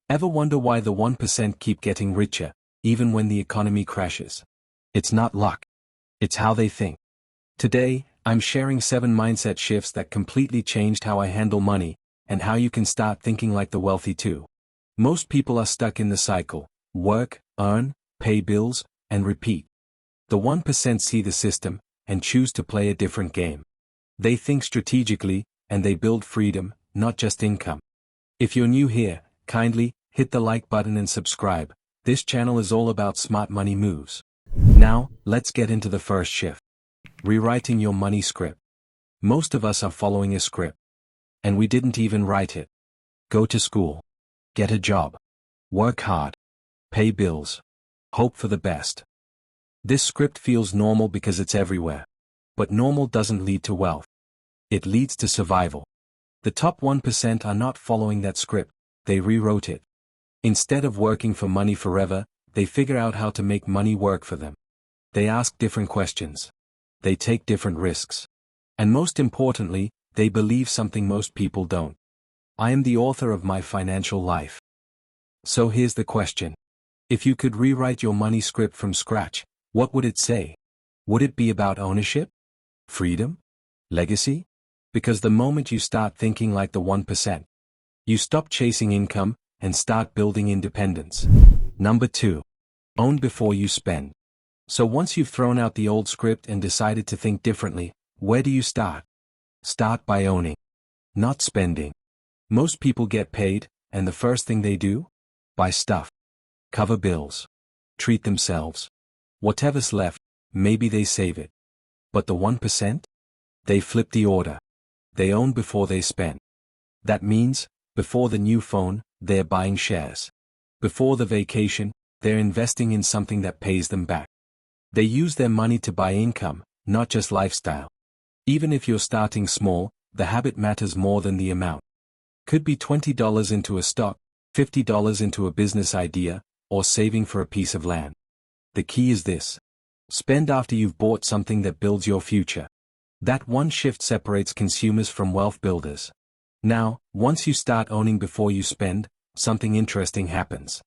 Ever wonder why the 1% keep getting richer, even when the economy crashes? It's not luck. It's how they think. Today, I'm sharing 7 mindset shifts that completely changed how I handle money, and how you can start thinking like the wealthy too. Most people are stuck in the cycle: work, earn, pay bills, and repeat. The 1% see the system, and choose to play a different game. They think strategically, and they build freedom, not just income. If you're new here, kindly hit the like button and subscribe. This channel is all about smart money moves. Now, let's get into the first shift. Rewriting your money script. Most of us are following a script. And we didn't even write it. Go to school. Get a job. Work hard. Pay bills. Hope for the best. This script feels normal because it's everywhere. But normal doesn't lead to wealth. It leads to survival. The top 1% are not following that script, they rewrote it. Instead of working for money forever, they figure out how to make money work for them. They ask different questions. They take different risks. And most importantly, they believe something most people don't. I am the author of my financial life. So here's the question. If you could rewrite your money script from scratch, what would it say? Would it be about ownership? Freedom? Legacy? Because the moment you start thinking like the 1%, you stop chasing income and start building independence. Number 2. Own before you spend. So once you've thrown out the old script and decided to think differently, where do you start? Start by owning. Not spending. Most people get paid, and the first thing they do? Buy stuff. Cover bills. Treat themselves. Whatever's left, maybe they save it. But the 1%? They flip the order. They own before they spend. That means, before the new phone, they're buying shares. Before the vacation, they're investing in something that pays them back. They use their money to buy income, not just lifestyle. Even if you're starting small, the habit matters more than the amount. Could be $20 into a stock, $50 into a business idea, or saving for a piece of land. The key is this. Spend after you've bought something that builds your future. That one shift separates consumers from wealth builders. Now, once you start owning before you spend, something interesting happens.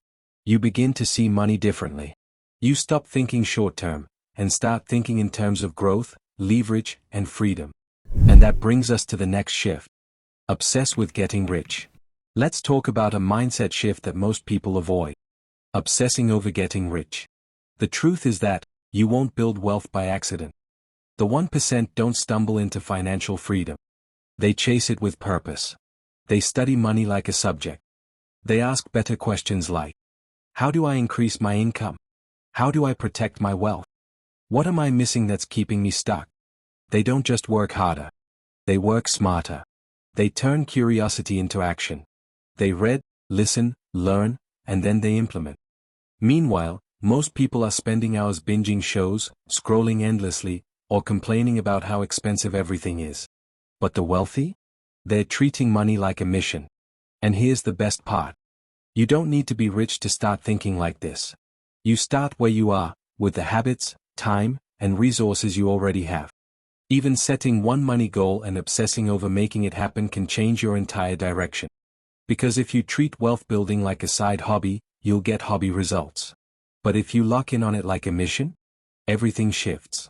You begin to see money differently. You stop thinking short-term, and start thinking in terms of growth, leverage, and freedom. And that brings us to the next shift. Obsess with getting rich. Let's talk about a mindset shift that most people avoid. Obsessing over getting rich. The truth is that, you won't build wealth by accident. The 1% don't stumble into financial freedom. They chase it with purpose. They study money like a subject. They ask better questions like, how do I increase my income? How do I protect my wealth? What am I missing that's keeping me stuck? They don't just work harder. They work smarter. They turn curiosity into action. They read, listen, learn, and then they implement. Meanwhile, most people are spending hours binging shows, scrolling endlessly, or complaining about how expensive everything is. But the wealthy? They're treating money like a mission. And here's the best part. You don't need to be rich to start thinking like this. You start where you are, with the habits, time, and resources you already have. Even setting one money goal and obsessing over making it happen can change your entire direction. Because if you treat wealth building like a side hobby, you'll get hobby results. But if you lock in on it like a mission, everything shifts.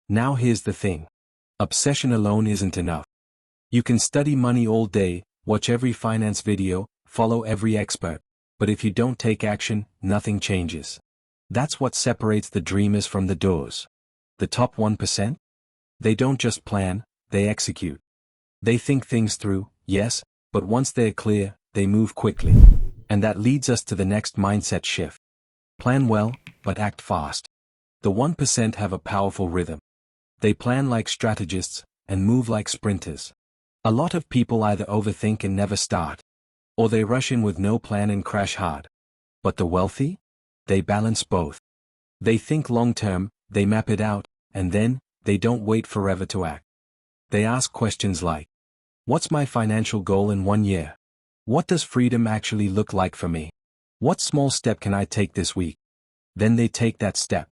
Now here's the thing. Obsession alone isn't enough. You can study money all day, watch every finance video, follow every expert, but if you don't take action, nothing changes. That's what separates the dreamers from the doers. The top 1%? They don't just plan, they execute. They think things through, yes, but once they're clear, they move quickly. And that leads us to the next mindset shift. Plan well, but act fast. The 1% have a powerful rhythm. They plan like strategists, and move like sprinters. A lot of people either overthink and never start, or they rush in with no plan and crash hard. But the wealthy? They balance both. They think long-term, they map it out, and then, they don't wait forever to act. They ask questions like, what's my financial goal in 1 year? What does freedom actually look like for me? What small step can I take this week? Then they take that step.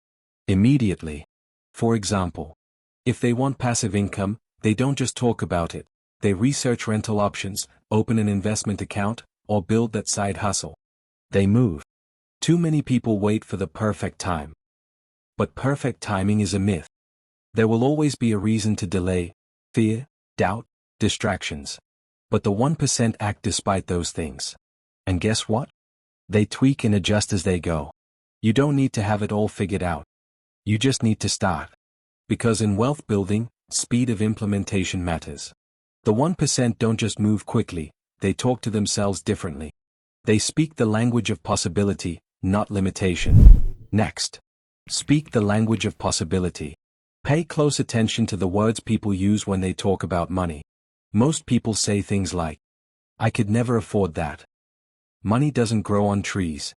Immediately. For example, if they want passive income, they don't just talk about it. They research rental options, open an investment account, or build that side hustle. They move. Too many people wait for the perfect time. But perfect timing is a myth. There will always be a reason to delay: fear, doubt, distractions. But the 1% act despite those things. And guess what? They tweak and adjust as they go. You don't need to have it all figured out. You just need to start. Because in wealth building, speed of implementation matters. The 1% don't just move quickly, they talk to themselves differently. They speak the language of possibility, not limitation. Next. Speak the language of possibility. Pay close attention to the words people use when they talk about money. Most people say things like, "I could never afford that. Money doesn't grow on trees.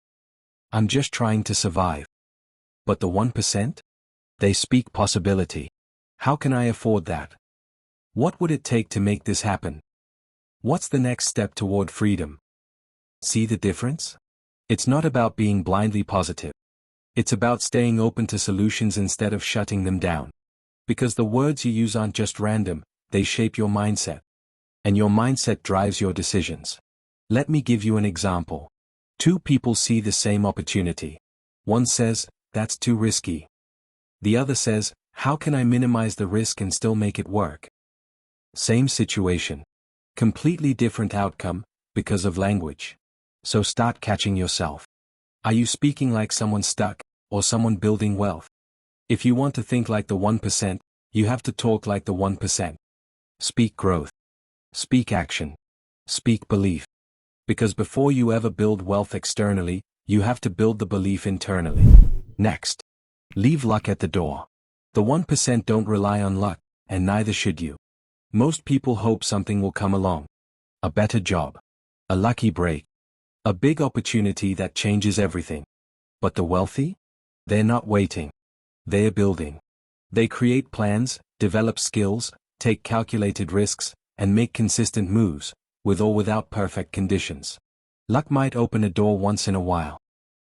I'm just trying to survive." But the 1%? They speak possibility. How can I afford that? What would it take to make this happen? What's the next step toward freedom? See the difference? It's not about being blindly positive. It's about staying open to solutions instead of shutting them down. Because the words you use aren't just random, they shape your mindset. And your mindset drives your decisions. Let me give you an example. Two people see the same opportunity. One says, "That's too risky." The other says, "How can I minimize the risk and still make it work?" Same situation. Completely different outcome, because of language. So start catching yourself. Are you speaking like someone stuck, or someone building wealth? If you want to think like the 1%, you have to talk like the 1%. Speak growth. Speak action. Speak belief. Because before you ever build wealth externally, you have to build the belief internally. Next. Leave luck at the door. The 1% don't rely on luck, and neither should you. Most people hope something will come along. A better job. A lucky break. A big opportunity that changes everything. But the wealthy? They're not waiting. They're building. They create plans, develop skills, take calculated risks, and make consistent moves, with or without perfect conditions. Luck might open a door once in a while.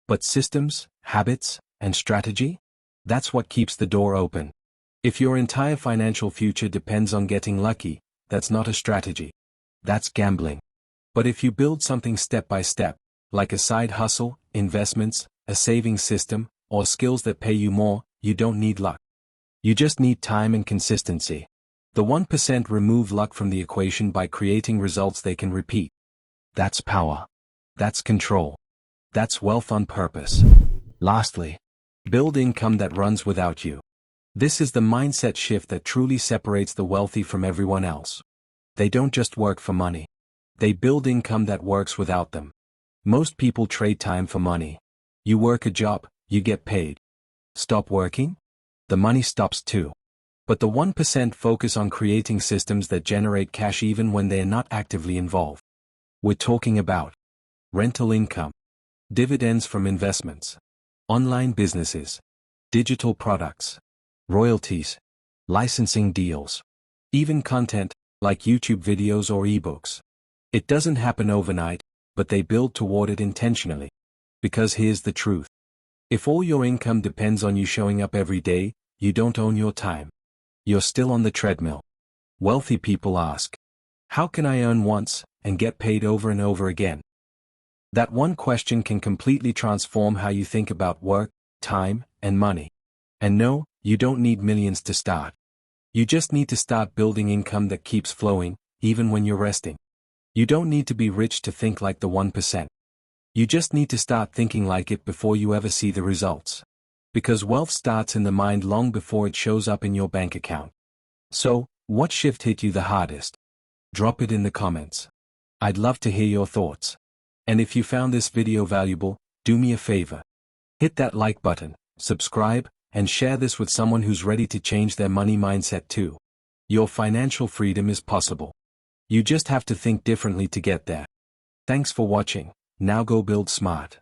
But systems, habits, and strategy? That's what keeps the door open. If your entire financial future depends on getting lucky, that's not a strategy. That's gambling. But if you build something step by step, like a side hustle, investments, a savings system, or skills that pay you more, you don't need luck. You just need time and consistency. The 1% remove luck from the equation by creating results they can repeat. That's power. That's control. That's wealth on purpose. Lastly, build income that runs without you. This is the mindset shift that truly separates the wealthy from everyone else. They don't just work for money. They build income that works without them. Most people trade time for money. You work a job, you get paid. Stop working? The money stops too. But the 1% focus on creating systems that generate cash even when they are not actively involved. We're talking about rental income, dividends from investments, online businesses, digital products, royalties, licensing deals, even content, like YouTube videos or ebooks. It doesn't happen overnight, but they build toward it intentionally. Because here's the truth. If all your income depends on you showing up every day, you don't own your time. You're still on the treadmill. Wealthy people ask, "How can I earn once, and get paid over and over again?" That one question can completely transform how you think about work, time, and money. And no, you don't need millions to start. You just need to start building income that keeps flowing, even when you're resting. You don't need to be rich to think like the 1%. You just need to start thinking like it before you ever see the results. Because wealth starts in the mind long before it shows up in your bank account. So, what shift hit you the hardest? Drop it in the comments. I'd love to hear your thoughts. And if you found this video valuable, do me a favor. Hit that like button, subscribe, and share this with someone who's ready to change their money mindset too. Your financial freedom is possible. You just have to think differently to get there. Thanks for watching. Now go build smart.